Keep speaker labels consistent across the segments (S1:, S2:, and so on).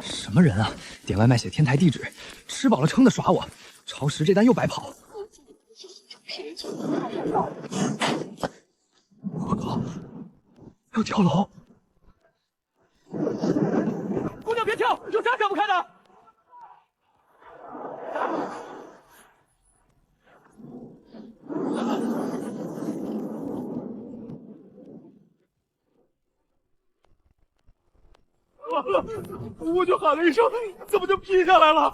S1: 什么人啊？点外卖写天台地址，吃饱了撑的耍我，超时这单又白跑。我靠，要跳楼！姑娘别跳，有啥想不开的？我就喊了一声，怎么就劈下来了？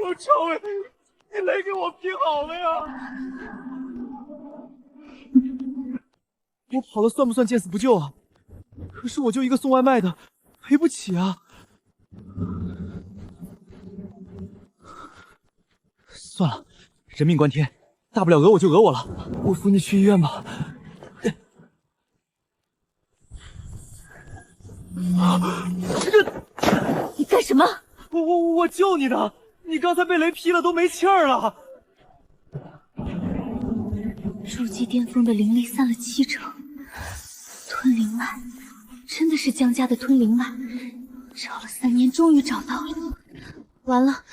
S1: 我超伟，你雷给我劈好了呀！我跑了算不算见死不救啊？可是我就一个送外卖的，赔不起啊！算了，人命关天，大不了讹我就讹我了。我扶你去医院吧。
S2: 你干什么？
S1: 我救你的！你刚才被雷劈了，都没气儿了。
S2: 筑基巅峰的灵力散了70%，吞灵脉，真的是江家的吞灵脉，找了3年，终于找到了。完了，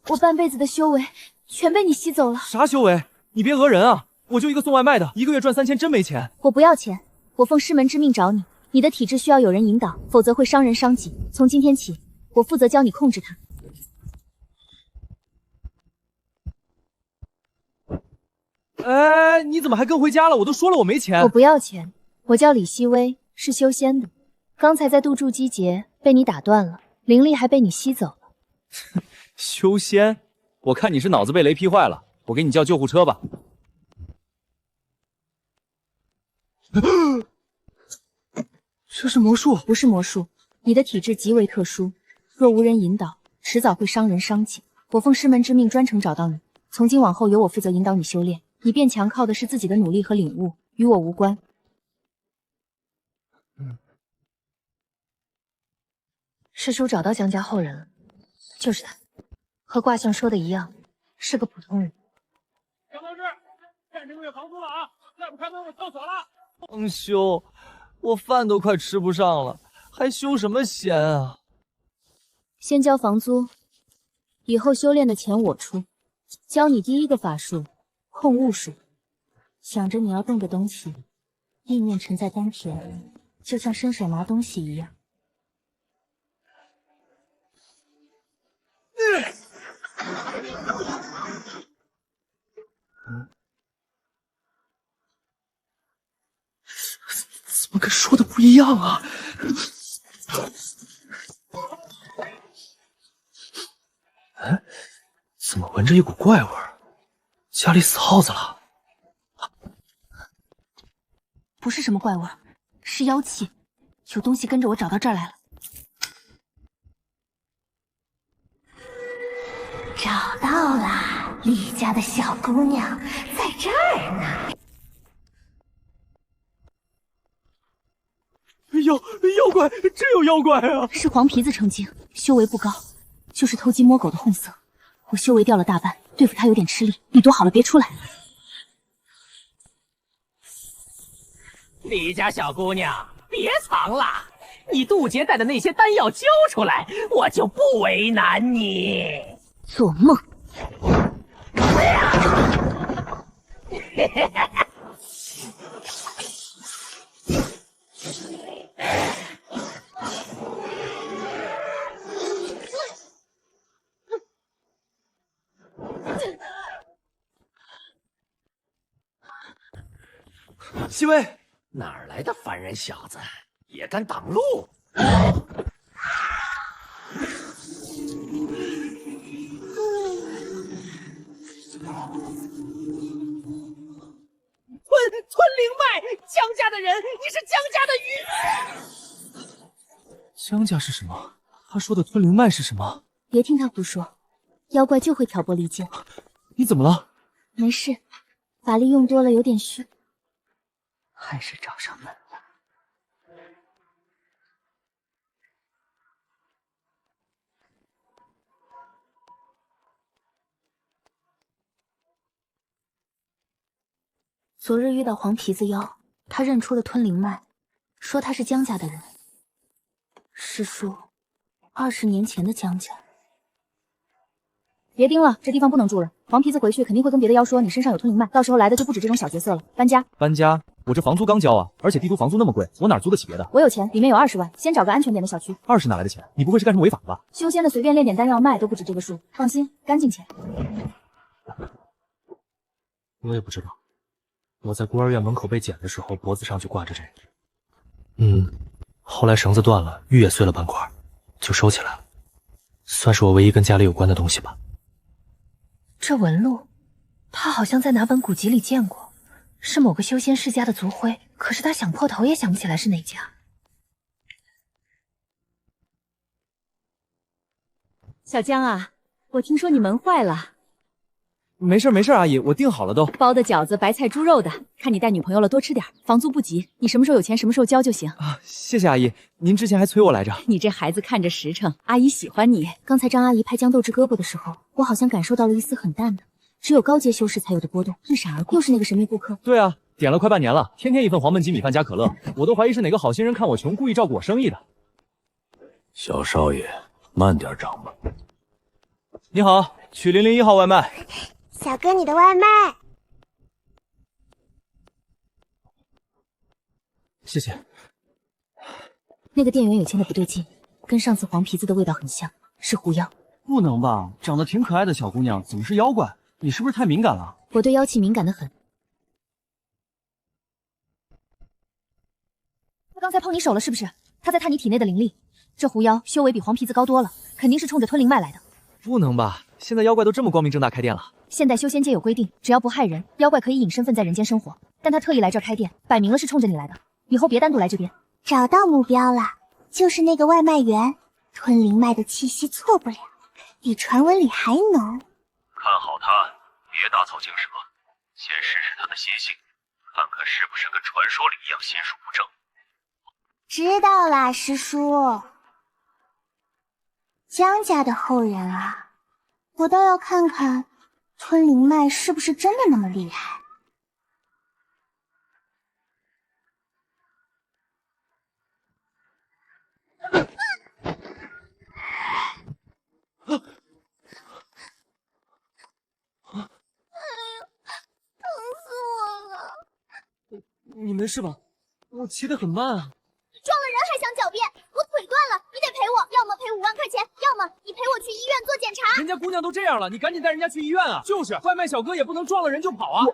S2: 我半辈子的修为全被你吸走了。
S1: 啥修为？你别讹人啊！我就一个送外卖的，一个月赚3000，真没钱。
S2: 我不要钱，我奉师门之命找你。你的体质需要有人引导，否则会伤人伤己。从今天起，我负责教你控制它。
S1: 哎，你怎么还跟回家了？我都说了我没钱。
S2: 我不要钱，我叫李希微，是修仙的。刚才在渡筑基劫被你打断了，灵力还被你吸走了。
S1: 修仙？我看你是脑子被雷劈坏了，我给你叫救护车吧。这是魔术？
S2: 不是魔术，你的体质极为特殊，若无人引导，迟早会伤人伤己。我奉师门之命专程找到你，从今往后由我负责引导你修炼，你变强靠的是自己的努力和领悟，与我无关。师叔找到江家后人了，就是他，和卦象说的一样，是个普通人。
S1: 江同志，现这个月房租了啊，再不开门我跳锁了。刚修，我饭都快吃不上了，还修什么仙啊？
S2: 先交房租，以后修炼的钱我出。教你第一个法术，控物术。想着你要动的东西，意念沉在丹田，就像伸手拿东西一样。
S1: 怎么跟说的不一样啊？哎，怎么闻着一股怪味儿？家里死耗子了？
S2: 不是什么怪味，是妖气，有东西跟着我找到这儿来了。找到了，李家的小姑娘在这儿呢。
S1: 妖怪，真有妖怪啊！
S2: 是黄皮子成精，修为不高，就是偷鸡摸狗的混色。我修为掉了大半，对付他有点吃力。你躲好了，别出来。
S3: 李家小姑娘，别藏了，你渡劫带的那些丹药交出来，我就不为难你。
S2: 做梦！
S1: 西薇，
S3: 哪儿来的凡人小子，也敢挡路？吞灵脉，江家的人，你是江家的鱼。
S1: 江家是什么？他说的吞灵脉是什么？
S2: 别听他胡说，妖怪就会挑拨离间。
S1: 你怎么了？
S2: 没事，法力用多了有点虚。还是找上门了。昨日遇到黄皮子妖，他认出了吞灵脉，说他是江家的人。师叔， 20年前的江家。
S4: 别盯了，这地方不能住了。黄皮子回去肯定会跟别的妖说你身上有吞灵脉，到时候来的就不止这种小角色了。搬家。
S1: 搬家？我这房租刚交啊，而且帝都房租那么贵，我哪租得起别的？
S4: 我有钱，里面有20万，先找个安全点的小区。
S1: 20哪来的钱？你不会是干什么违法的吧？
S4: 修仙的随便炼点丹药卖都不止这个数，放心，干净钱。
S1: 我也不知道，我在孤儿院门口被捡的时候，脖子上就挂着这个。后来绳子断了，玉也碎了半块，就收起来了，算是我唯一跟家里有关的东西吧。
S2: 这纹路，他好像在哪本古籍里见过，是某个修仙世家的族徽，可是他想破头也想不起来是哪家。
S4: 小江啊，我听说你门坏了。
S1: 没事没事，阿姨，我订好了都。
S4: 包的饺子白菜猪肉的，看你带女朋友了，多吃点，房租不急，你什么时候有钱什么时候交就行
S1: 啊。谢谢阿姨，您之前还催我来着。
S4: 你这孩子看着实诚，阿姨喜欢你。
S2: 刚才张阿姨拍豇豆治胳膊的时候，我好像感受到了一丝很淡的，只有高阶修士才有的波动，一闪而过。又是那个神秘顾客。
S1: 对啊，点了快半年了，天天一份黄焖鸡米饭加可乐，我都怀疑是哪个好心人看我穷，故意照顾我生意的。
S5: 小少爷，慢点长吧。
S1: 你好，取001号外卖。
S6: 小哥，你的外卖。
S1: 谢谢。
S2: 那个店员有钱的不对劲，跟上次黄皮子的味道很像，是狐妖。
S7: 不能吧，长得挺可爱的小姑娘，怎么是妖怪？你是不是太敏感了？
S2: 我对妖气敏感的很。
S4: 他刚才碰你手了是不是？他在探你体内的灵力。这狐妖修为比黄皮子高多了，肯定是冲着吞灵脉来的。
S1: 不能吧，现在妖怪都这么光明正大开店了。
S4: 现代修仙界有规定，只要不害人，妖怪可以隐身份在人间生活。但他特意来这儿开店，摆明了是冲着你来的。以后别单独来这边。
S6: 找到目标了，就是那个外卖员，吞灵脉的气息错不了，比传闻里还浓。
S5: 看好他，别打草惊蛇，先试试他的心性，看看是不是跟传说里一样心术不正。
S6: 知道啦，师叔。江家的后人啊，我倒要看看吞灵脉是不是真的那么厉害。疼死我了！
S1: 你没事吧？我骑得很慢啊。
S6: 撞了人还想狡辩？我腿断了，你得赔我，要么赔5万块钱，要么你陪我去医院做检查。
S1: 人家姑娘都这样了，你赶紧带人家去医院啊！就是，外卖小哥也不能撞了人就跑啊！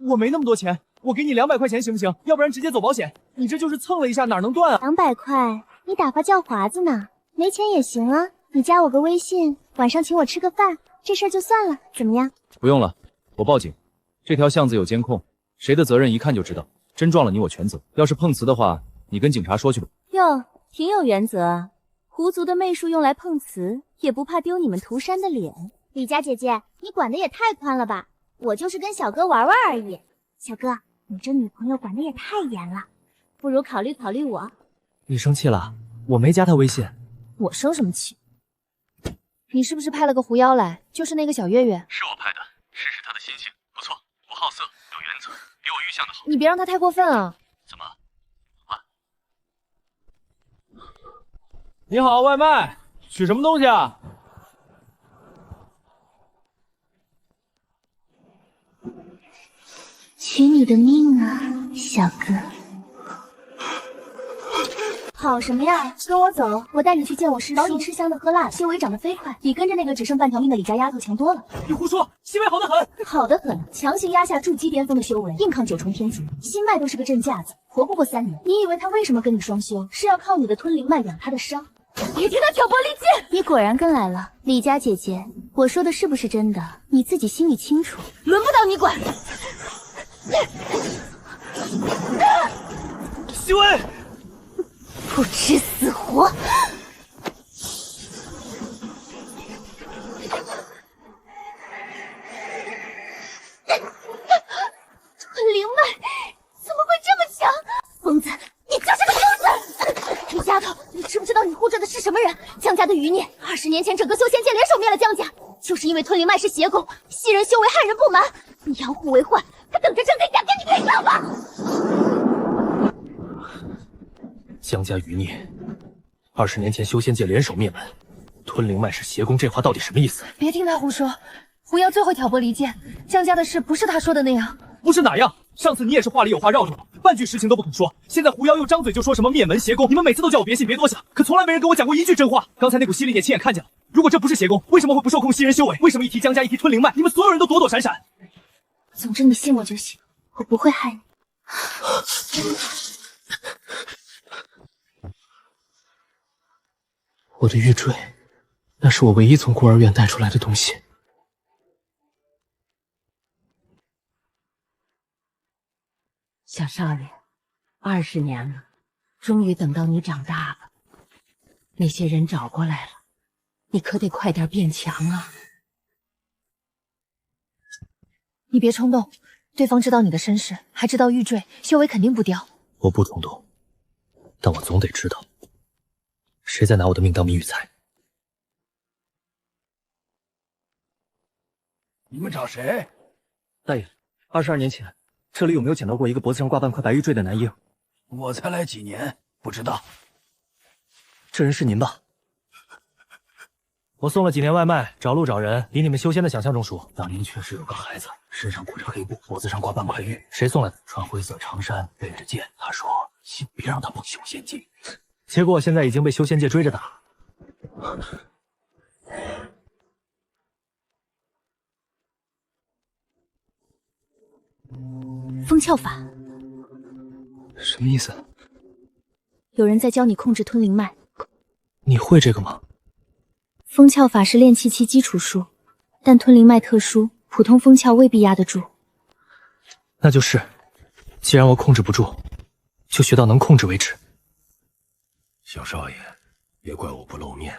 S1: 我没那么多钱，我给你200块钱行不行？要不然直接走保险。你这就是蹭了一下，哪能断啊
S6: ？200块，你打发叫华子呢？没钱也行啊，你加我个微信，晚上请我吃个饭，这事儿就算了，怎么样？
S1: 不用了，我报警。这条巷子有监控，谁的责任一看就知道。真撞了你，我全责。要是碰瓷的话，你跟警察说去吧。
S2: 哟，挺有原则啊！狐族的媚术用来碰瓷，也不怕丢你们涂山的脸。
S6: 李家姐姐，你管得也太宽了吧！我就是跟小哥玩玩而已。小哥，你这女朋友管得也太严了，不如考虑考虑我。
S1: 你生气了？我没加他微信。
S4: 我生什么气？你是不是派了个狐妖来？就是那个小月月。
S5: 是我派的，试试他的心性，不错，不好色，有原则，比我预想的好。
S4: 你别让他太过分啊！
S5: 怎么？
S1: 你好，外卖，取什么东西啊？
S6: 取你的命啊，小哥！
S2: 好什么呀？跟我走，我带你去见我师叔，找你吃香的喝辣的，修为长得飞快，比跟着那个只剩半条命的李家丫头强多了。
S1: 你胡说，西位好得很，
S2: 好得很，强行压下筑基巅峰的修为，硬抗9重天劫，心脉都是个镇架子，活不过3年。你以为他为什么跟你双修，是要靠你的吞灵脉养他的伤？
S4: 别听他挑拨离间！
S2: 你果然跟来了，李家姐姐，我说的是不是真的？你自己心里清楚。
S4: 轮不到你管。
S1: 西威，
S2: 不知死活！
S6: 吞灵脉怎么会这么强？
S2: 疯子，你就是个疯子！你丫头，你知不知道你护着的是什么人？江家的余孽，20年前整个修仙界联手灭了江家，就是因为吞灵脉是邪功，袭人修为害人不满。你养虎为患，他等着睁开眼跟你赔偿吧！
S1: 江家余孽，20年前修仙界联手灭门，
S5: 吞灵脉是邪功，这话到底什么意思？
S4: 别听他胡说，狐妖最会挑拨离间，江家的事不是他说的那样。
S1: 不是哪样？上次你也是话里有话绕着我，半句实情都不肯说。现在狐妖又张嘴就说什么灭门邪功，你们每次都叫我别信别多想，可从来没人跟我讲过一句真话。刚才那股吸力也亲眼看见了，如果这不是邪功，为什么会不受控吸人修为？为什么一提江家一提吞灵脉，你们所有人都躲躲闪闪？
S2: 总之你信我就行，我不会害你。
S3: 我的玉坠，那是我唯一从孤儿院带出来的东西。
S8: 小少爷，20年了，终于等到你长大了。那些人找过来了，你可得快点变强啊！
S4: 你别冲动，对方知道你的身世，还知道玉坠，修为肯定不掉。
S5: 我不冲动，但我总得知道，谁在拿我的命当蜜玉财。
S9: 你们找谁？
S7: 大爷，22年前，这里有没有捡到过一个脖子上挂半块白玉坠的男婴？
S9: 我才来几年，不知道。
S7: 这人是您吧？
S5: 我送了几年外卖，找路找人，比你们修仙的想象中熟。
S9: 当年确实有个孩子，身上裹着黑布，脖子上挂半块玉。
S5: 谁送来的？
S9: 穿灰色长衫，背着剑。他说：“请别让他碰修仙界。”
S5: 结果现在已经被修仙界追着打。
S2: 风窍法，
S7: 什么意思？
S2: 有人在教你控制吞灵脉。
S5: 你会这个吗？
S2: 风窍法是炼气期基础术，但吞灵脉特殊，普通风窍未必压得住。
S5: 那就是，既然我控制不住，就学到能控制为止。
S9: 小少爷，别怪我不露面。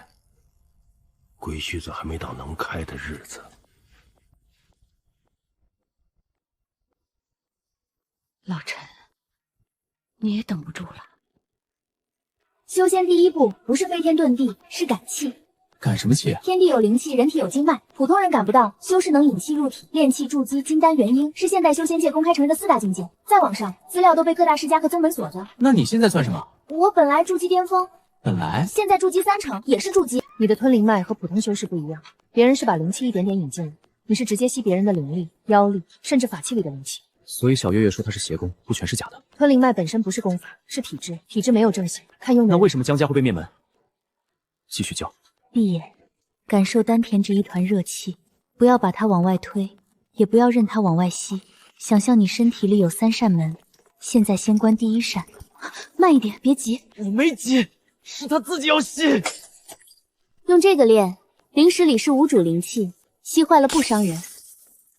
S9: 鬼须子还没到能开的日子。
S8: 老陈，你也等不住了。
S6: 修仙第一步不是飞天遁地，是感气。
S9: 感什么气？
S6: 天地有灵气，人体有经脉，普通人感不到。修士能引气入体，炼气筑基，金丹元婴，是现代修仙界公开承认的4大境界。在网上，资料都被各大世家和宗门锁着。
S9: 那你现在算什么？
S6: 我本来筑基巅峰，
S9: 本来
S6: 现在筑基3成，也是筑基。
S4: 你的吞灵脉和普通修士不一样，别人是把灵气一点点引进来，你是直接吸别人的灵力、妖力，甚至法器里的灵气。
S7: 所以小月月说它是邪功，不全是假的。
S4: 吞灵脉本身不是功法，是体质，体质没有正邪，看用的。
S7: 那为什么江家会被灭门？继续教。
S2: 闭眼，感受丹田这一团热气，不要把它往外推，也不要任它往外吸。想象你身体里有3扇门，现在先关第1扇。慢一点，别急。
S1: 我没急，是他自己要吸。
S6: 用这个练，灵石里是无主灵气，吸坏了不伤人。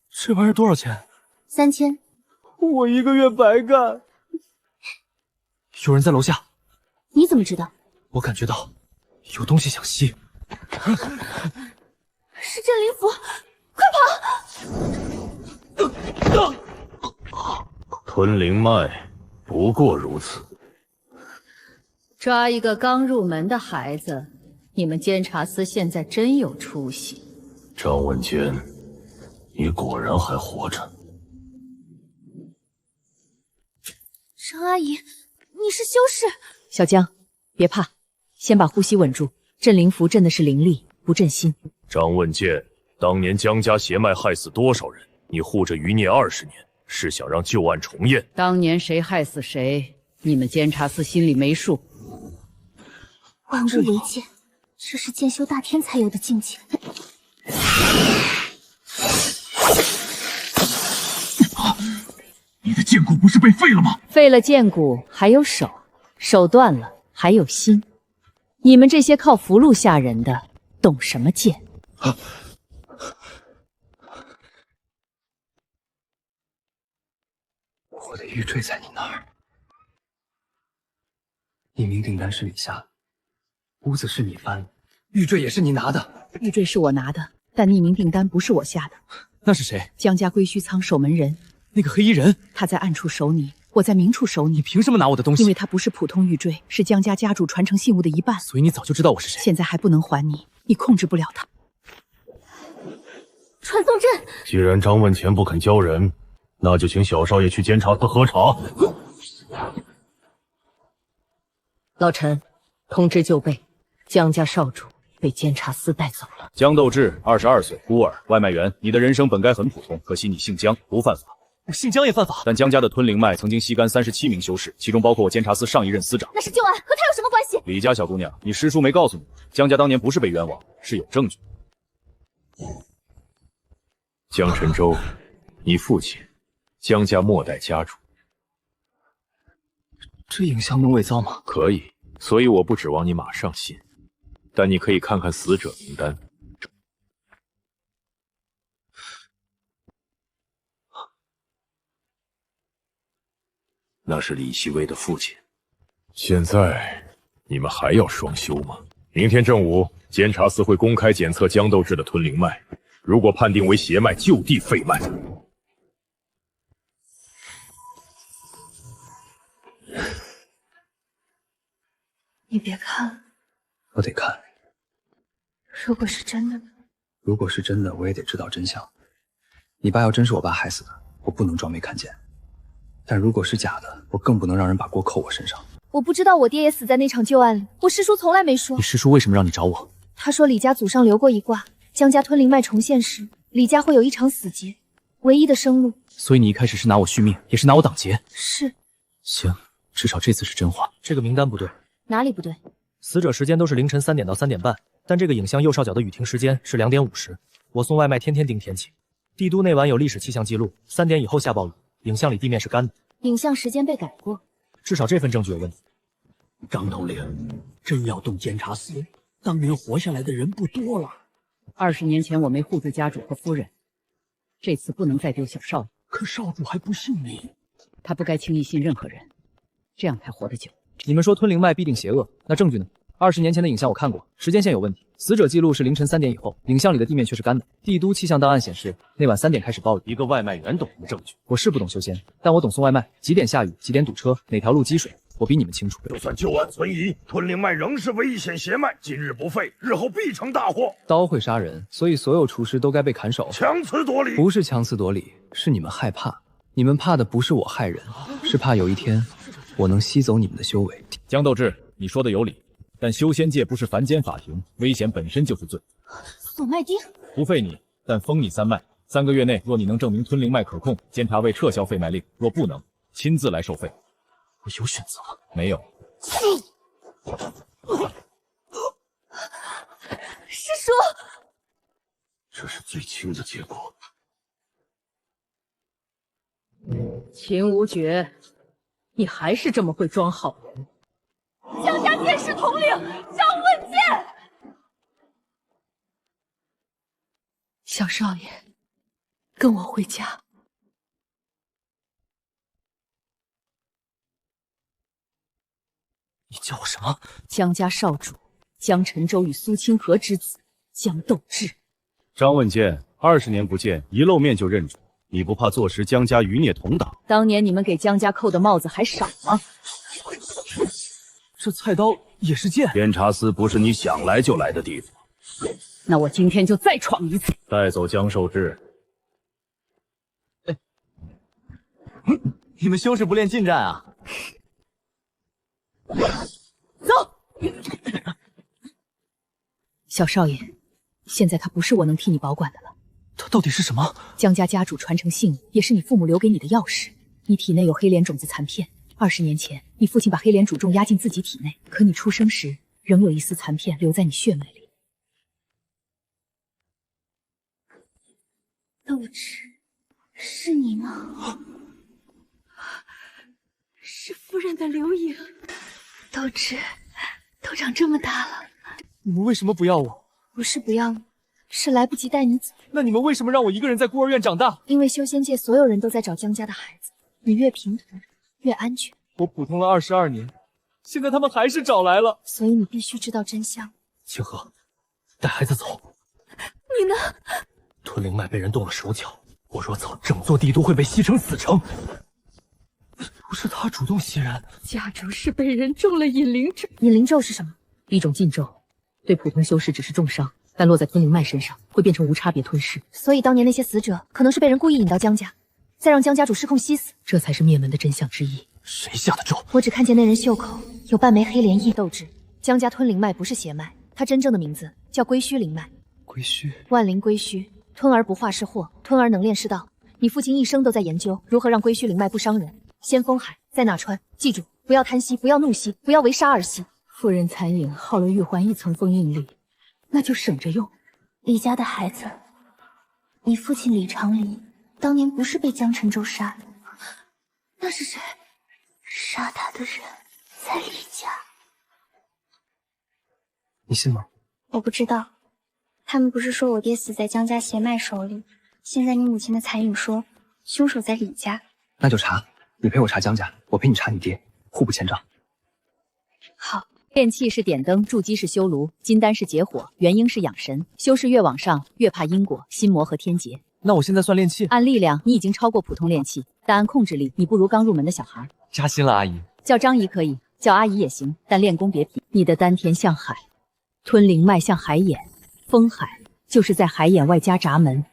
S5: 这玩意儿多少钱
S6: ？3000。
S1: 我1个月白干。
S5: 有人在楼下。
S6: 你怎么知道？
S5: 我感觉到有东西想吸。
S2: 是镇灵符，快
S9: 跑！吞灵脉不过如此。
S8: 抓一个刚入门的孩子，你们监察司现在真有出息。
S9: 张问坚，你果然还活着。
S2: 张阿姨，你是修士。
S8: 小江，别怕，先把呼吸稳住。镇灵符镇的是灵力，不镇心。
S9: 张问剑，当年江家邪脉害死多少人？你护着余孽20年，是想让旧案重演？
S8: 当年谁害死谁，你们监察司心里没数。
S2: 万物为剑，这是剑修大天才有的境界。
S9: 你的剑骨不是被废了吗？
S8: 废了剑骨，还有手，手断了，还有心。你们这些靠符箓吓人的，懂什么剑？
S7: 我的玉坠在你那儿，匿名订单是你下的，屋子是你翻的，玉坠也是你拿的。
S8: 玉坠是我拿的，但匿名订单不是我下的。
S7: 那是谁？
S8: 江家归墟仓守门人，
S7: 那个黑衣人。
S8: 他在暗处守你，我在明处守你。
S7: 你凭什么拿我的东西？
S8: 因为他不是普通玉坠，是江家家主传承信物的一半。
S7: 所以你早就知道我是谁。
S8: 现在还不能还你，你控制不了他。
S2: 传送阵。
S9: 既然张问前不肯交人，那就请小少爷去监察司喝茶。
S8: 老陈，通知旧辈，江家少主被监察司带走了。
S10: 江斗志，22岁，孤儿，外卖员。你的人生本该很普通，可惜你姓江，不犯法。
S1: 我姓江也犯法，
S10: 但江家的吞灵脉曾经吸干37名修士，其中包括我监察司上一任司长。
S6: 那是旧案，和他有什么关系？
S10: 李家小姑娘，你师叔没告诉你，江家当年不是被冤枉，是有证据。
S5: 江晨舟，你父亲，江家末代家主。
S1: 这影像能伪造吗？
S5: 可以，所以我不指望你马上信，但你可以看看死者名单。那是李希微的父亲。现在你们还要双修吗？明天正午，监察司会公开检测江斗志的吞灵脉，如果判定为邪脉，就地废脉。
S2: 你别看了，
S7: 我得看。
S2: 如果是真的呢？
S7: 如果是真的，我也得知道真相。你爸要真是我爸害死的，我不能装没看见。但如果是假的，我更不能让人把锅扣我身上。
S2: 我不知道我爹也死在那场旧案里，我师叔从来没说。
S1: 你师叔为什么让你找我？
S2: 他说李家祖上留过一卦，江家吞灵脉重现时，李家会有一场死劫，唯一的生路。
S1: 所以你一开始是拿我续命，也是拿我挡劫。
S2: 是。
S1: 行，至少这次是真话。这个名单不对。
S2: 哪里不对？
S1: 死者时间都是凌晨3点到3点半，但这个影像右上角的雨停时间是2点50。我送外卖天天盯天气，帝都那晚有历史气象记录，3点以后下暴雨，影像里地面是干的。
S2: 影像时间被改过，
S1: 至少这份证据有问题。
S3: 张统领，真要动监察司，当年活下来的人不多了。
S8: 20年前我没护住家主和夫人，这次不能再丢小少爷。
S3: 可少主还不信你，
S8: 他不该轻易信任何人，这样才活得久。
S1: 你们说吞灵脉必定邪恶，那证据呢？20年前的影像我看过，时间线有问题。死者记录是凌晨3点以后，影像里的地面却是干的。帝都气象档案显示，那晚3点开始暴雨。
S10: 一个外卖员懂什么证据？
S1: 我是不懂修仙，但我懂送外卖。几点下雨，几点堵车，哪条路积水，我比你们清楚。
S9: 就算旧案存疑，吞灵脉仍是危险邪脉，今日不废，日后必成大祸。
S1: 刀会杀人，所以所有厨师都该被砍手。
S9: 强词夺理，
S1: 不是强词夺理，是你们害怕。你们怕的不是我害人，是怕有一天我能吸走你们的修为。
S10: 江斗志，你说的有理。但修仙界不是凡间法庭，危险本身就是罪。
S2: 索脉丁，
S10: 不废你，但封你3脉。3个月内，若你能证明吞灵脉可控，监察卫撤销废脉令；若不能，亲自来收费。
S1: 我有选择吗？
S10: 没有。
S2: 师叔，
S9: 这是最轻的结果。
S8: 秦无绝，你还是这么会装好人。
S2: 江家剑士统领张问剑，小少爷，跟我回家。
S1: 你叫我什么？
S8: 江家少主江晨舟与苏清河之子江斗志。
S10: 张问剑，20年不见，一露面就认主，你不怕坐实江家余孽同党？
S8: 当年你们给江家扣的帽子还少吗？
S1: 这菜刀也是剑。
S9: 监察司不是你想来就来的地方。
S8: 那我今天就再闯一次。
S10: 带走江寿志。
S1: 你们修士不练近战啊？
S8: 走。小少爷，现在他不是我能替你保管的了。
S1: 他到底是什么？
S8: 江家家主传承信物，也是你父母留给你的钥匙。你体内有黑莲种子残片。20年前，你父亲把黑莲主种压进自己体内，可你出生时仍有一丝残片留在你血脉里。
S2: 斗志，是你吗？是夫人的留影。斗志，都长这么大了，
S1: 你们为什么不要我？
S2: 不是不要你，是来不及带你走。
S1: 那你们为什么让我一个人在孤儿院长大？
S2: 因为修仙界所有人都在找江家的孩子，你越平衡越安全。
S1: 我普通了22年，现在他们还是找来了，
S2: 所以你必须知道真相。
S1: 清河，带孩子走。
S2: 你呢？
S1: 吞灵脉被人动了手脚，我若走，整座帝都会被吸成死城。不是他主动吸人，
S8: 家主是被人中了引灵咒。
S2: 引灵咒是什么？
S8: 一种禁咒，对普通修士只是重伤，但落在吞灵脉身上会变成无差别吞噬。
S2: 所以当年那些死者可能是被人故意引到江家，再让江家主失控吸死，
S8: 这才是灭门的真相之一。
S1: 谁下的咒？
S2: 我只看见那人袖口有半枚黑莲翼。斗志，江家吞灵脉不是邪脉，它真正的名字
S4: 叫归虚灵脉。
S7: 归虚，
S4: 万灵归虚，吞而不化是祸，吞而能炼是道。你父亲一生都在研究如何让归虚灵脉不伤人。先封海，再纳川，记住，不要贪息，不要怒息，不要为杀而息。
S8: 夫人残影耗了玉环一层封印力，那就省着用。
S2: 李家的孩子，你父亲李长林当年不是被江辰舟杀的，那是谁？杀他的人在李家。
S7: 你信吗？
S6: 我不知道，他们不是说我爹死在江家邪脉手里，现在你母亲的残影说凶手在李家，
S7: 那就查，你陪我查江家，我陪你查你爹，互不欠账。
S4: 好。炼气是点灯，筑基是修炉，金丹是解火，元婴是养神。修士越往上，越怕因果、心魔和天劫。
S1: 那我现在算炼气？
S4: 按力量，你已经超过普通炼气，但按控制力，你不如刚入门的小孩。
S1: 扎心了，阿姨。
S4: 叫张姨可以，叫阿姨也行，但练功别贫。你的丹田像海，吞灵脉像海眼，封海就是在海眼外加闸门。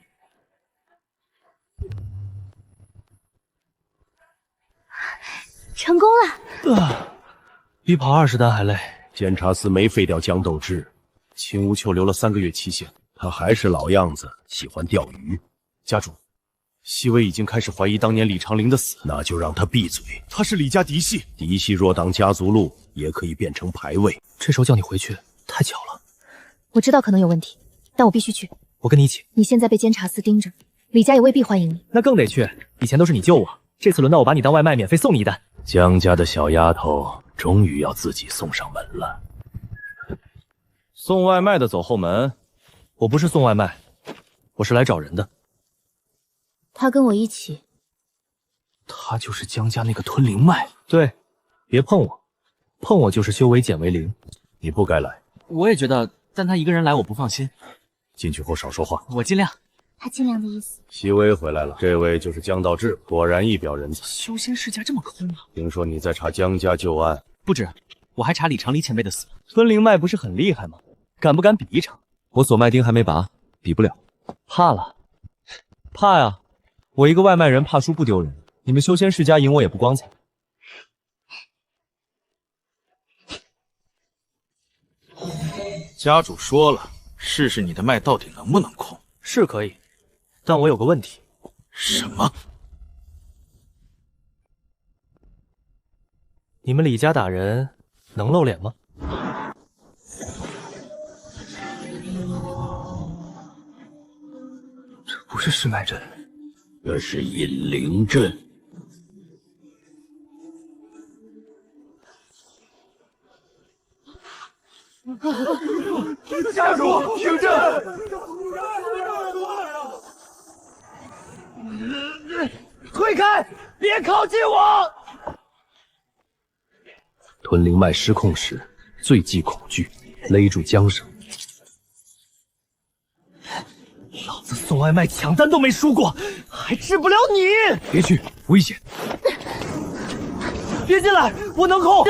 S2: 成功了！
S1: 比跑20单还累。
S9: 监察司没废掉江斗志，秦无秋留了3个月期限，他还是老样子，喜欢钓鱼。
S1: 家主，西薇已经开始怀疑当年李长林的死，
S9: 那就让他闭嘴。
S1: 他是李家嫡系，
S9: 嫡系若挡家族路，也可以变成牌位。
S1: 这时候叫你回去，太巧了。
S4: 我知道可能有问题，但我必须去。
S1: 我跟你一起。
S4: 你现在被监察司盯着，李家也未必欢迎你。
S1: 那更得去，以前都是你救我，这次轮到我把你当外卖，免费送你一单。
S5: 江家的小丫头终于要自己送上门了。
S1: 送外卖的走后门，我不是送外卖，我是来找人的。
S2: 他跟我一起。
S1: 他就是江家那个吞灵脉。对，别碰我，碰我就是修为减为0。
S5: 你不该来。
S1: 我也觉得，但他一个人来我不放心。
S5: 进去后少说话。
S1: 我尽量。
S6: 他尽量的意思。
S5: 西薇回来了，这位就是江道志，果然一表人才。
S1: 修仙世家这么抠吗？
S5: 听说你在查江家旧案，
S1: 不止，我还查李长黎前辈的死。吞灵脉不是很厉害吗？敢不敢比一场？我锁脉钉还没拔，比不了。怕了？怕呀！我一个外卖人，怕输不丢人。你们修仙世家赢我也不光彩。
S11: 家主说了，试试你的脉到底能不能控。
S1: 是可以，但我有个问题。
S11: 什么？
S1: 你们李家打人能露脸吗？
S7: 这不是试脉阵，
S9: 这是引灵阵。
S11: 家主，停阵！
S3: 退开！别靠近我！
S7: 吞灵脉失控时，最忌恐惧，勒住缰绳。
S1: 老子送外卖抢单都没输过，还治不了你！
S7: 别去，危险！
S1: 别进来，我能控。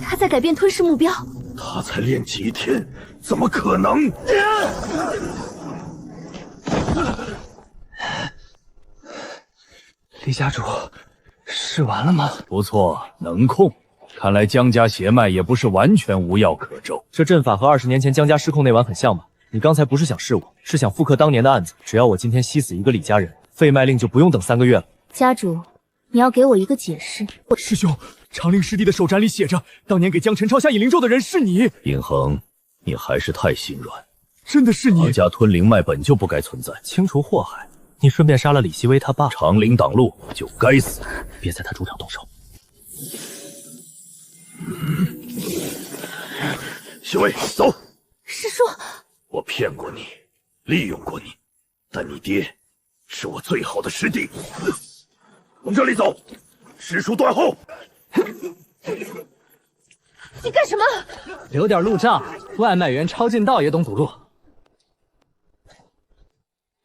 S2: 他在改变吞噬目标。
S9: 他才练几天，怎么可能？
S7: 李家主，试完了吗？
S5: 不错，能控。看来江家邪脉也不是完全无药可救。
S1: 这阵法和20年前江家失控那晚很像吧？你刚才不是想试我，是想复刻当年的案子。只要我今天吸死一个李家人，废脉令就不用等3个月了。
S2: 家主，你要给我一个解释。
S1: 师兄，长陵师弟的手札里写着，当年给江辰抄下引灵咒的人是你。
S5: 尹恒，你还是太心软。
S1: 真的是你？
S5: 江家吞灵脉本就不该存在，
S1: 清除祸害。你顺便杀了李希薇他爸，
S5: 长陵挡路就该死。
S1: 别在他主场动手。
S9: 西薇，走。
S2: 师叔，
S9: 我骗过你，利用过你，但你爹是我最好的师弟。往这里走，师叔断后。
S2: 你干什么？
S3: 留点路障，外卖员抄近道也懂堵路。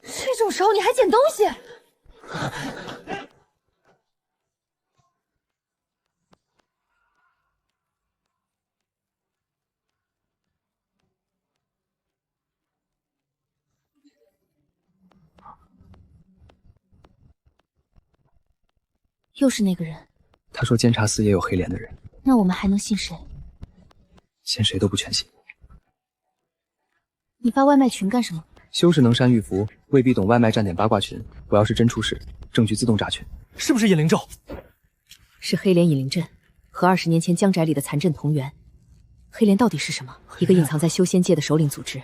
S2: 这种时候你还捡东西？又是那个人。
S7: 他说监察司也有黑脸的人，
S2: 那我们还能信谁？
S7: 信谁都不全信。
S2: 你发外卖群干什么？
S7: 修士能删玉符，未必懂外卖站点八卦群。我要是真出事，证据自动炸群。
S1: 是不是引灵咒？
S4: 是黑莲引灵阵，和20年前江宅里的残阵同源。黑莲到底是什么？一个隐藏在修仙界的首领组织，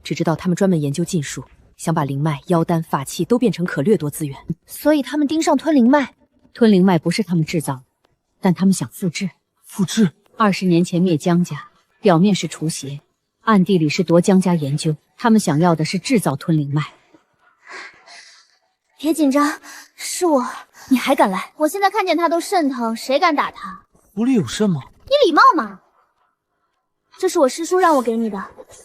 S4: 只知道他们专门研究禁术，想把灵脉、妖丹、法器都变成可掠夺资源。
S2: 所以他们盯上吞灵脉。
S8: 吞灵脉不是他们制造，但他们想复制。
S1: 复制
S8: ？20年前灭江家，表面是除邪，暗地里是夺江家研究。他们想要的是制造吞灵脉。
S2: 别紧张，是我。你还敢来？我现在看见他都肾疼，谁敢打他？
S1: 狐狸有肾吗？
S2: 你礼貌吗？这是我师叔让我给你的，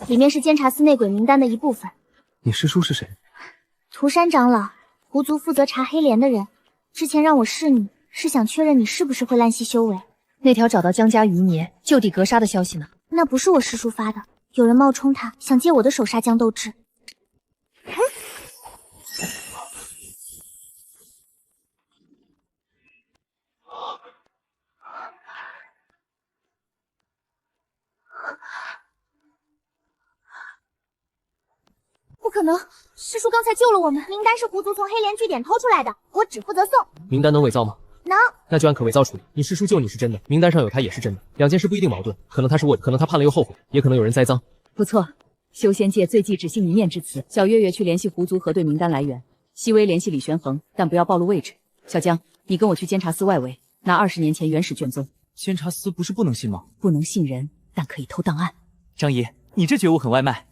S2: 里面是监察司内鬼名单的一部分。
S7: 你师叔是谁？
S2: 涂山长老，狐族负责查黑莲的人。之前让我试你，是想确认你是不是会滥习修为。
S4: 那条找到江家余孽就地格杀的消息呢？
S2: 那不是我师叔发的，有人冒充他，想借我的手杀江斗志。不可能，师叔刚才救了我们。名单是狐族从黑莲据点偷出来的，我只负责送。
S12: 名单能伪造吗？
S2: 能。
S12: 那就按可伪造处理。你师叔救你是真的，名单上有他也是真的，两件事不一定矛盾。可能他是卧底，可能他判了又后悔，也可能有人栽赃。
S8: 不错，修仙界最忌只信一面之词。小月月去联系狐族核对名单来源，西微联系李玄衡，但不要暴露位置。小江，你跟我去监察司外围，拿20年前原始卷宗。
S1: 监察司不是不能信吗？
S8: 不能信人，但可以偷档案。
S1: 张姨，你这觉悟很外卖。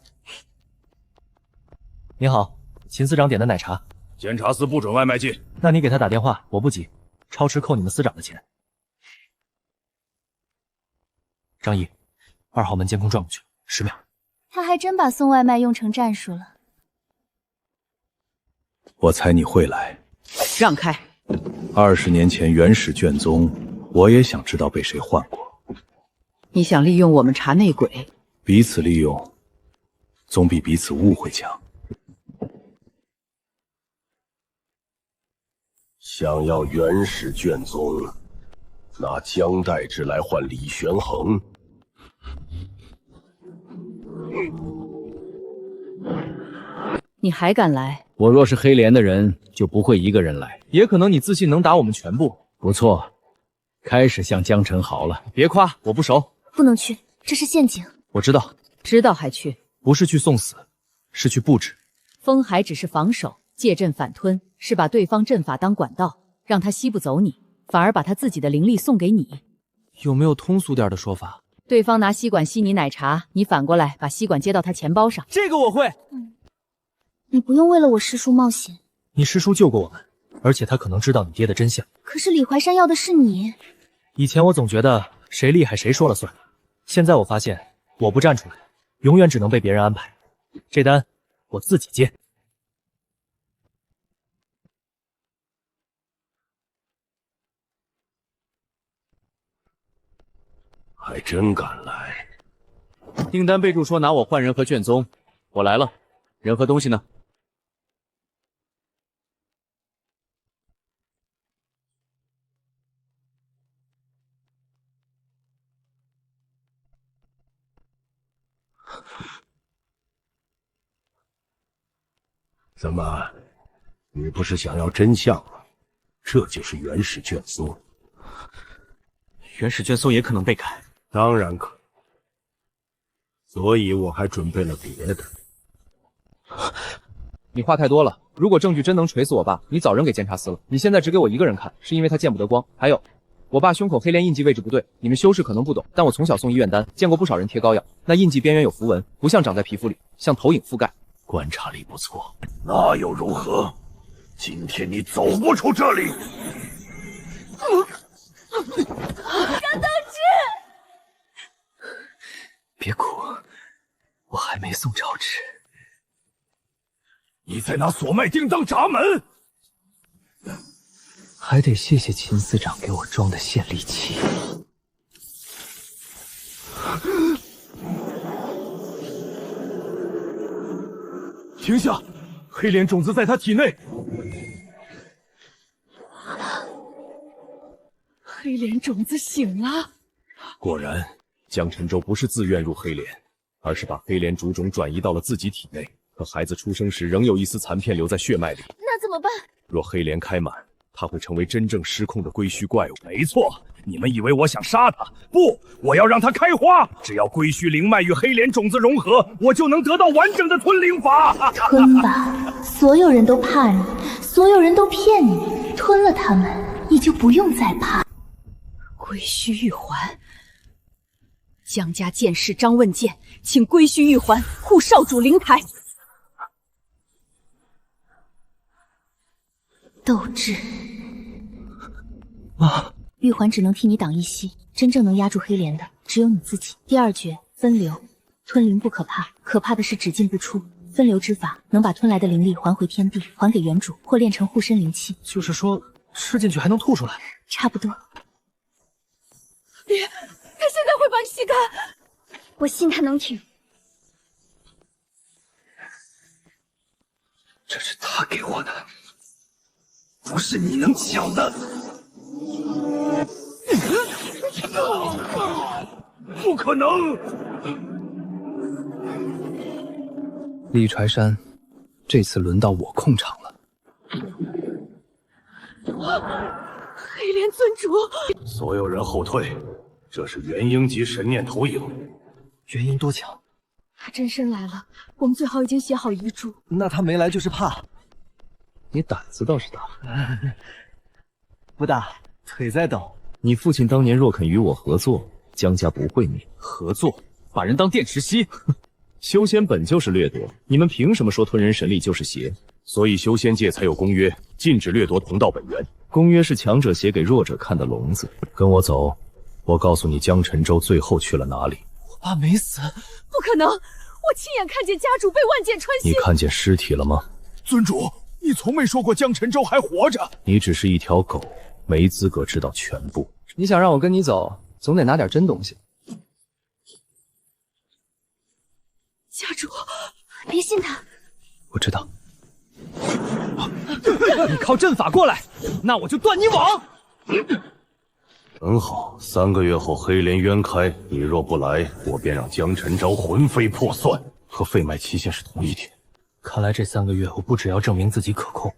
S12: 你好，秦司长点的奶茶。
S5: 监察司不准外卖进。
S12: 那你给他打电话，我不急，超时扣你们司长的钱。张毅，2号门监控转过去，10秒。
S2: 他还真把送外卖用成战术了。
S9: 我猜你会来。
S8: 让开。
S9: 20年前原始卷宗，我也想知道被谁换过。
S8: 你想利用我们查内鬼？
S9: 彼此利用，总比彼此误会强。想要原始卷宗，拿江代之来换李玄衡。
S8: 你还敢来？
S13: 我若是黑莲的人，就不会一个人来。
S12: 也可能你自信能打我们全部。
S13: 不错，开始向江晨豪了。
S12: 别夸，我不熟。
S2: 不能去，这是陷阱。
S12: 我知道。
S8: 知道还去？
S12: 不是去送死，是去布置。
S8: 风海只是防守，借阵反吞，是把对方阵法当管道，让他吸不走你，反而把他自己的灵力送给你。
S12: 有没有通俗点的说法？
S8: 对方拿吸管吸你奶茶，你反过来把吸管接到他钱包上。
S1: 这个我会。
S2: 你不用为了我师叔冒险。
S12: 你师叔救过我们，而且他可能知道你爹的真相。
S2: 可是李怀山要的是你。
S12: 以前我总觉得谁厉害谁说了算，现在我发现我不站出来，永远只能被别人安排。这单我自己接。
S9: 还真敢来！
S13: 订单备注说拿我换人和卷宗，我来了。人和东西呢？
S9: 怎么，你不是想要真相吗？这就是原始卷宗。
S1: 原始卷宗也可能被改。
S9: 当然可能。所以我还准备了别的。
S7: 你话太多了。如果证据真能锤死我爸，你早扔给监察司了。你现在只给我一个人看，是因为他见不得光。还有，我爸胸口黑莲印记位置不对，你们修士可能不懂，但我从小送医院单，见过不少人贴膏药，那印记边缘有符文，不像长在皮肤里，像投影覆盖。
S9: 观察力不错，那又如何？今天你走不出这里。
S2: 张斗志，
S7: 别哭，我还没送诏旨。
S9: 你在拿锁脉钉当闸门？
S7: 还得谢谢秦司长给我装的线利器。
S9: 停下！黑莲种子在他体内。
S8: 黑莲种子醒了。
S5: 果然，江辰舟不是自愿入黑莲，而是把黑莲主种转移到了自己体内。可孩子出生时仍有一丝残片留在血脉里，
S2: 那怎么办？
S5: 若黑莲开满，他会成为真正失控的龟须怪物。
S9: 没错，你们以为我想杀他？不，我要让他开花。只要龟须灵脉与黑莲种子融合，我就能得到完整的吞灵法。
S6: 吞吧，所有人都怕你，所有人都骗你，吞了他们，你就不用再怕。
S4: 龟须玉环，江家剑士张问剑，请龟须玉环护少主灵台。
S6: 斗志，
S12: 妈，
S6: 玉环只能替你挡一袭，真正能压住黑莲的只有你自己。第二诀分流，吞灵不可怕，可怕的是只进不出。分流之法能把吞来的灵力还回天地，还给原主，或炼成护身灵气。
S12: 就是说吃进去还能吐出来？
S6: 差不多。
S2: 别，他现在会把你吸干。
S6: 我信他能挺。
S9: 这是他给我的，不是你能抢的。不可能！
S12: 李柴山，这次轮到我控场了。
S2: 黑莲尊主，
S9: 所有人后退，这是元婴级神念投影。
S12: 元婴多强？
S2: 他真身来了，我们最好已经写好遗嘱。
S12: 那他没来就是怕。
S7: 你胆子倒是大，
S12: 不大，腿在抖。
S5: 你父亲当年若肯与我合作，江家不会灭。
S10: 合作？把人当电池吸？
S5: 修仙本就是掠夺，你们凭什么说吞人神力就是邪？所以修仙界才有公约，禁止掠夺同道本源。公约是强者写给弱者看的笼子。跟我走，我告诉你江辰州最后去了哪里。
S12: 我爸没死？
S2: 不可能！我亲眼看见家主被万箭穿心。
S5: 你看见尸体了吗？
S9: 尊主，你从没说过江辰州还活着。
S5: 你只是一条狗，没资格知道全部。
S7: 你想让我跟你走，总得拿点真东西。
S2: 家主，
S6: 别信他。
S12: 我知道。
S1: 你靠阵法过来，那我就断你网。
S9: 很好，3个月后黑莲渊开，你若不来，我便让江辰昭魂飞魄散。和废脉期限是同一天。
S12: 看来这3个月我不只要证明自己可控，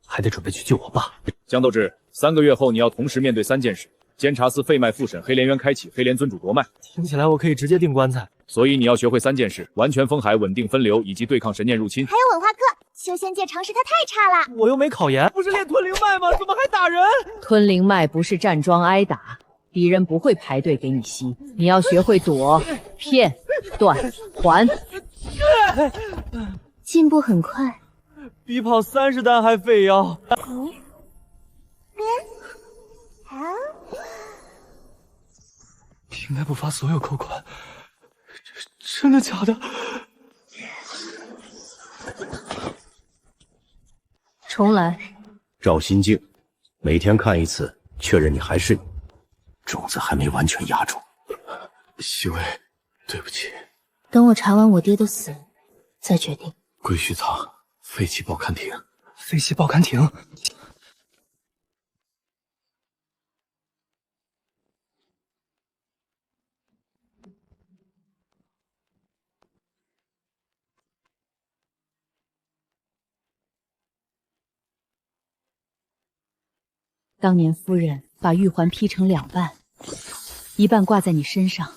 S12: 还得准备去救我爸。
S10: 江斗志，3个月后你要同时面对3件事：监察司废脉复审，黑莲渊开启，黑莲尊主夺脉。
S12: 听起来我可以直接订棺材。
S10: 所以你要学会3件事：完全封海、稳定分流，以及对抗神念入侵。
S6: 还有文化课，修仙界常识他太差了。
S12: 我又没考研。
S1: 不是练吞灵脉吗？怎么还打人？
S4: 吞灵脉不是站桩挨打，敌人不会排队给你吸，你要学会躲、骗、断、还。
S6: 进步很快，
S12: 比跑30单还费腰。应该不发所有扣款，真的假的？
S4: 重来。
S9: 照心镜，每天看一次，确认你还是你。种子还没完全压住。
S12: 西薇，对不起。
S6: 等我查完我爹的死，再决定。
S12: 归墟藏，废弃报刊亭，废弃报刊亭。
S4: 当年夫人把玉环劈成2半，一半挂在你身上，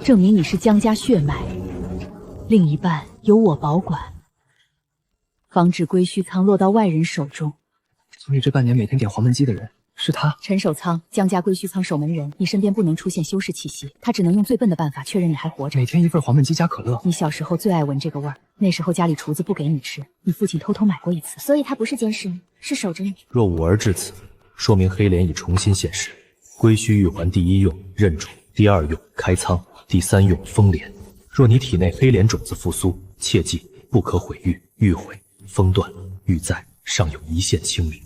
S4: 证明你是江家血脉，另一半由我保管，防止归墟仓落到外人手中。
S12: 所以这半年每天点黄焖鸡的人是他。
S4: 陈守仓，江家归墟仓守门人，你身边不能出现修士气息，他只能用最笨的办法确认你还活着。
S12: 每天1份黄焖鸡加可乐。
S4: 你小时候最爱闻这个味儿，那时候家里厨子不给你吃，你父亲偷偷买过一次。
S6: 所以他不是监视你，是守着你。
S5: 若吾儿至此，说明黑莲已重新现世。归墟玉环第1用认主，第2用开仓，第3用封莲。若你体内黑莲种子复苏，切记不可毁玉，玉毁、封断、玉在，尚有一线清明。